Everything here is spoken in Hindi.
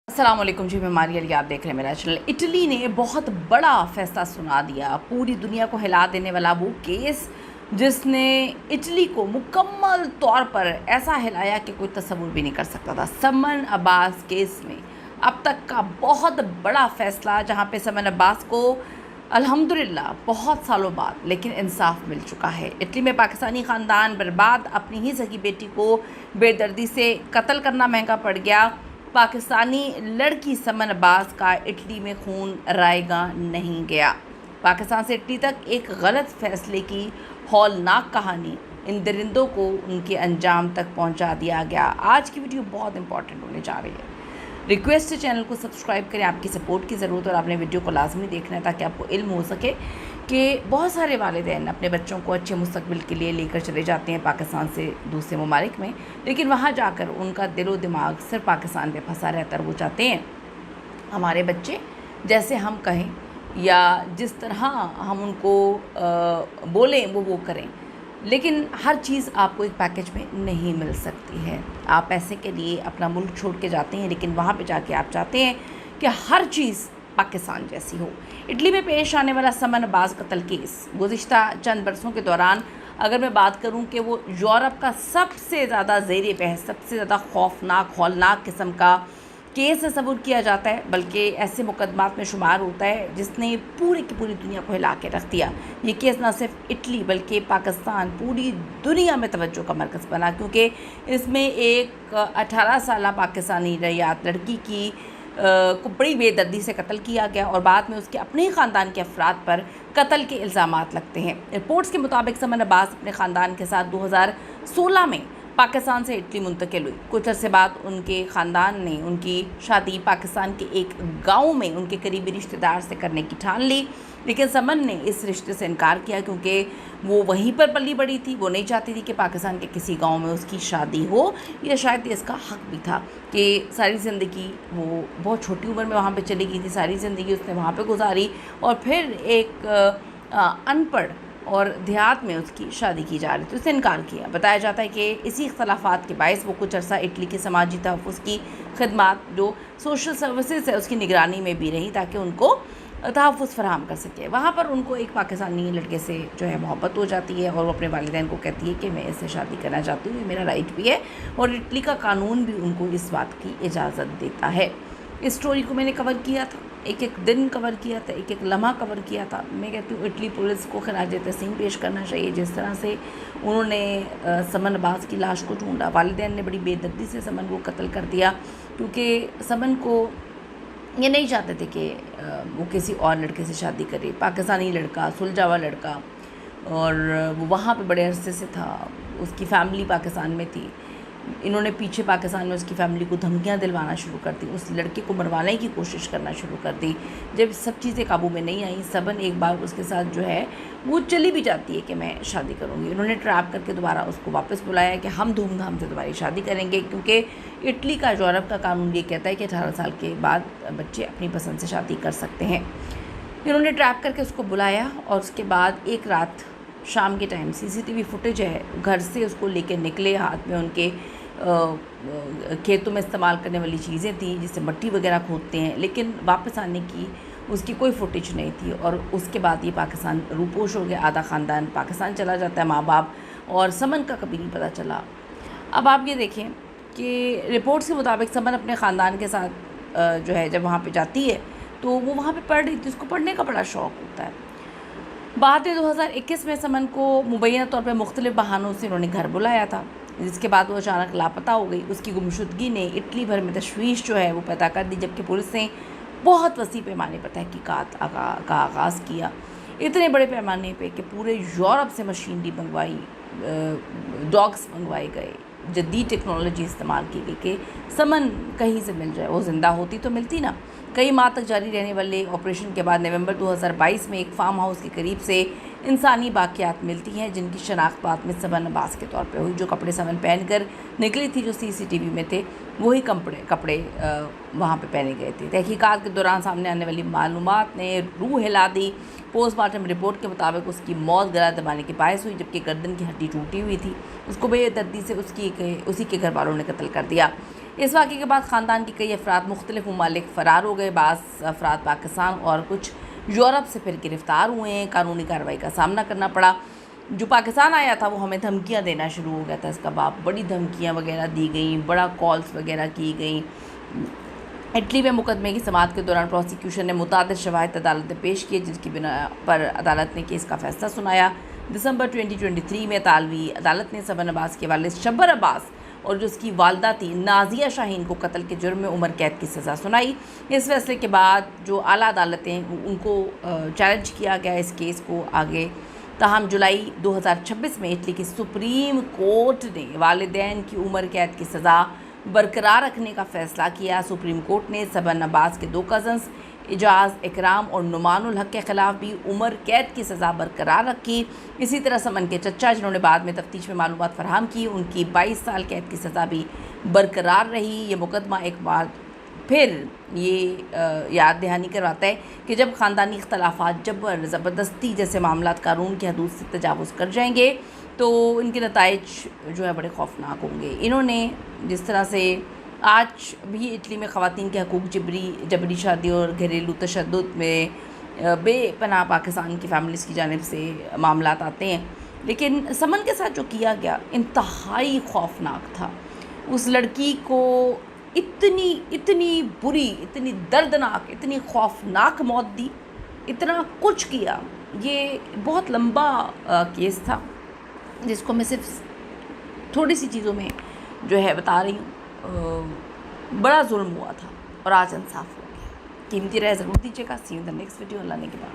अस्सलाम वालेकुम जी, मैं मारिया अली, आप देख रहे हैं मेरा चैनल। इटली ने बहुत बड़ा फैसला सुना दिया, पूरी दुनिया को हिला देने वाला वो केस जिसने इटली को मुकम्मल तौर पर ऐसा हिलाया कि कोई तसव्वुर भी नहीं कर सकता था। समन अब्बास केस में अब तक का बहुत बड़ा फैसला, जहां पे समन अब्बास को अल्हम्दुलिल्लाह बहुत सालों बाद लेकिन इंसाफ मिल चुका है। इटली में पाकिस्तानी ख़ानदान बर्बाद, अपनी ही सगी बेटी को बेदर्दी से कत्ल करना महंगा पड़ गया। पाकिस्तानी लड़की समन अब्बास का इटली में खून रायगा नहीं गया। पाकिस्तान से इटली तक एक गलत फैसले की हौलनाक कहानी, इन दरिंदों को उनके अंजाम तक पहुंचा दिया गया। आज की वीडियो बहुत इंपॉर्टेंट होने जा रही है। रिक्वेस्ट है चैनल को सब्सक्राइब करें, आपकी सपोर्ट की ज़रूरत, और आपने वीडियो को लाजमी देखना है ताकि आपको इल्म हो सके कि बहुत सारे वालिदैन अपने बच्चों को अच्छे मुस्तकबिल के लिए लेकर चले जाते हैं पाकिस्तान से दूसरे ममालिक में, लेकिन वहाँ जाकर उनका दिलो दिमाग सिर्फ पाकिस्तान में फंसा रहता है। वो चाहते हैं हमारे बच्चे जैसे हम कहें या जिस तरह हम उनको बोलें वो करें, लेकिन हर चीज़ आपको एक पैकेज में नहीं मिल सकती है। आप पैसे के लिए अपना मुल्क छोड़ के जाते हैं, लेकिन वहाँ पे जाके आप चाहते हैं कि हर चीज़ पाकिस्तान जैसी हो। इटली में पेश आने वाला समन अब्बास कत्ल केस गुज़िश्ता चंद बरसों के दौरान, अगर मैं बात करूं कि वो यूरोप का सबसे ज़्यादा ज़ेर बहस, सबसे ज़्यादा खौफनाक हौलनाक किस्म का केस तस्वुर किया जाता है, बल्कि ऐसे मुकदमात में शुमार होता है जिसने पूरी की पूरी दुनिया को हिला के रख दिया। ये केस न सिर्फ इटली बल्कि पाकिस्तान, पूरी दुनिया में तवज्जो का मरकज़ बना, क्योंकि इसमें एक 18 साल पाकिस्तानी रयात लड़की की को बड़ी बेदर्दी से कत्ल किया गया और बाद में उसके अपने ही ख़ानदान के अफराद पर कत्ल के इल्ज़ामात लगते हैं। रिपोर्ट्स के मुताबिक समन अब्बास अपने ख़ानदान के साथ 2016 में पाकिस्तान से इटली मुंतकिल हुई। कुछ अरसे बाद उनके ख़ानदान ने उनकी शादी पाकिस्तान के एक गांव में उनके करीबी रिश्तेदार से करने की ठान ली, लेकिन समन ने इस रिश्ते से इनकार किया क्योंकि वो वहीं पर पली बड़ी थी। वो नहीं चाहती थी कि पाकिस्तान के किसी गांव में उसकी शादी हो, या शायद इसका हक भी था कि सारी ज़िंदगी, वो बहुत छोटी उम्र में वहाँ पे चली गई थी, सारी ज़िंदगी उसने वहाँ पे गुजारी, और फिर एक अनपढ़ और देहात में उसकी शादी की जा रही थी। उसने इनकार किया। बताया जाता है कि इसी इख्तलाफात के बायस वो कुछ अर्सा इटली के समाजी तहफ़्फ़ुज़ की खिदमात, जो सोशल सर्विसेज है, उसकी निगरानी में भी रही ताकि उनको तहफ़्फ़ुज़ फराहम कर सके। वहाँ पर उनको एक पाकिस्तानी लड़के से जो है मोहब्बत हो जाती है और वो अपने वालिदैन को कहती है कि मैं इससे शादी करना चाहती हूँ, ये मेरा राइट भी है, और इटली का कानून भी उनको इस बात की इजाज़त देता है। इस स्टोरी को मैंने कवर किया था, एक एक दिन कवर किया था, एक एक लम्हा कवर किया था। मैं कहती हूँ इटली पुलिस को खराज तहसीन पेश करना चाहिए। जिस तरह से उन्होंने समन अब्बास की लाश को ढूंढा, वालिदैन ने बड़ी बेदर्दी से समन को कत्ल कर दिया, क्योंकि समन को ये नहीं चाहते थे कि वो किसी और लड़के से शादी करे। पाकिस्तानी लड़का, सुलझा हुआ लड़का, और वो वहाँ पे बड़े अरसे से था, उसकी फ़ैमिली पाकिस्तान में थी। इन्होंने पीछे पाकिस्तान में उसकी फ़ैमिली को धमकियाँ दिलवाना शुरू कर दी, उस लड़के को मरवाने की कोशिश करना शुरू कर दी। जब सब चीज़ें काबू में नहीं आई, सबन एक बार उसके साथ जो है वो चली भी जाती है कि मैं शादी करूँगी। उन्होंने ट्रैप करके दोबारा उसको वापस बुलाया कि हम धूमधाम से तुम्हारी शादी करेंगे, क्योंकि इटली का, यूरोप का कानून ये कहता है कि 18 साल के बाद बच्चे अपनी पसंद से शादी कर सकते हैं। इन्होंने ट्रैप करके उसको बुलाया और उसके बाद एक रात शाम के टाइम CCTV फुटेज है, घर से उसको लेकर निकले, हाथ में उनके खेतों में इस्तेमाल करने वाली चीज़ें थी जिससे मट्टी वगैरह खोदते हैं, लेकिन वापस आने की उसकी कोई फुटेज नहीं थी। और उसके बाद ये पाकिस्तान रूपोश हो गया, आधा ख़ानदान पाकिस्तान चला जाता है, माँ बाप, और समन का कभी नहीं पता चला। अब आप ये देखें कि रिपोर्ट्स के मुताबिक समन अपने ख़ानदान के साथ जो है जब वहाँ पे जाती है तो वो वहाँ पे पढ़ रही थी, उसको पढ़ने का बड़ा शौक़ होता है। बाद में 2021 में समन को मुबैना तौर पर मुख्तलिफ बहानों से उन्होंने घर बुलाया था, जिसके बाद वो अचानक लापता हो गई। उसकी गुमशुदगी ने इटली भर में तशवीश जो है वो पैदा कर दी, जबकि पुलिस ने बहुत वसी पैमाने पर तहकीकात का आगाज़ किया, इतने बड़े पैमाने पे कि पूरे यूरोप से मशीनरी मंगवाई, डॉग्स मंगवाए गए, जदीद टेक्नोलॉजी इस्तेमाल की गई कि समन कहीं से मिल जाए। वो ज़िंदा होती तो मिलती ना। कई माह तक जारी रहने वाले ऑपरेशन के बाद नवंबर 2022 में एक फार्म हाउस के करीब से इंसानी बाक़ियात मिलती हैं, जिनकी शनाख्त बाद में सबन अब्बास के तौर पे हुई। जो कपड़े सबन पहन कर निकली थी, जो सीसीटीवी में थे, वही कपड़े वहाँ पे पहने गए थे। तहकीकात के दौरान सामने आने वाली मालूमात ने रूह हिला दी। पोस्टमार्टम रिपोर्ट के मुताबिक उसकी मौत गला दबाने के बायस हुई, जबकि गर्दन की हड्डी टूटी हुई थी। उसको बेदर्दी से उसी के घर वालों ने कत्ल कर दिया। इस वाक़े के बाद ख़ानदान के कई अफराद मुख्तलिफ ममालिक फ़रार हो गए। बाज़ अफराद पाकिस्तान और कुछ यूरोप से फिर गिरफ़्तार हुए हैं। कानूनी कार्रवाई का सामना करना पड़ा। जो पाकिस्तान आया था वो हमें धमकियां देना शुरू हो गया था। इसका बाप बड़ी धमकियां वगैरह दी गई, बड़ा कॉल्स वगैरह की गई। इटली में मुकदमे की समाअत के दौरान प्रोसिक्यूशन ने मुतादिद शवाहिद अदालत में पेश किए, जिसकी बिना पर अदालत ने केस का फैसला सुनाया। दिसंबर 2023 में तालवी अदालत ने सबन अब्बास के वालिद शब्बर अब्बास और जो उसकी वालदा थी नाजिया शाहीन को कत्ल के जुर्म में उम्र कैद की सज़ा सुनाई। इस फैसले के बाद जो आला अदालतें उनको चैलेंज किया गया इस केस को आगे। ताहम जुलाई 2026 में इटली की सुप्रीम कोर्ट ने वालिदैन की उम्र कैद की सज़ा बरकरार रखने का फ़ैसला किया। सुप्रीम कोर्ट ने सबन अब्बास के 2 कज़न्स इजाज़, इकराम और नुमानुल हक के ख़िलाफ़ भी उम्र कैद की सज़ा बरकरार रखी। इसी तरह समन के चचा, जिन्होंने बाद में तफ्तीश में मालूमात फराहम की, उनकी 22 साल कैद की सज़ा भी बरकरार रही। ये मुकदमा एक बार फिर ये याद दहानी करवाता है कि जब ख़ानदानी इख्तलाफात जबर ज़बरदस्ती जैसे मामलात कानून की हदूद से तजावुज़ कर जाएंगे तो इनके नताइज जो है बड़े खौफनाक होंगे। इन्होंने जिस तरह से आज भी इटली में ख़वातीन के हकूक़ जबरी शादी और घरेलू तशद्दुद में बेपनाह पाकिस्तान की फ़ैमिलीज़ की जानिब से मामलात आते हैं, लेकिन समन के साथ जो किया गया इंतहाई खौफनाक था। उस लड़की को इतनी बुरी, इतनी दर्दनाक, इतनी खौफनाक मौत दी, इतना कुछ किया। ये बहुत लंबा केस था जिसको मैं सिर्फ थोड़ी सी चीज़ों में जो है बता रही हूँ। बड़ा जुल्म हुआ था और आज इंसाफ हो गया। कीमती राय ज़रूर दीजिएगा। See you in the next video. Allah ने के बाद।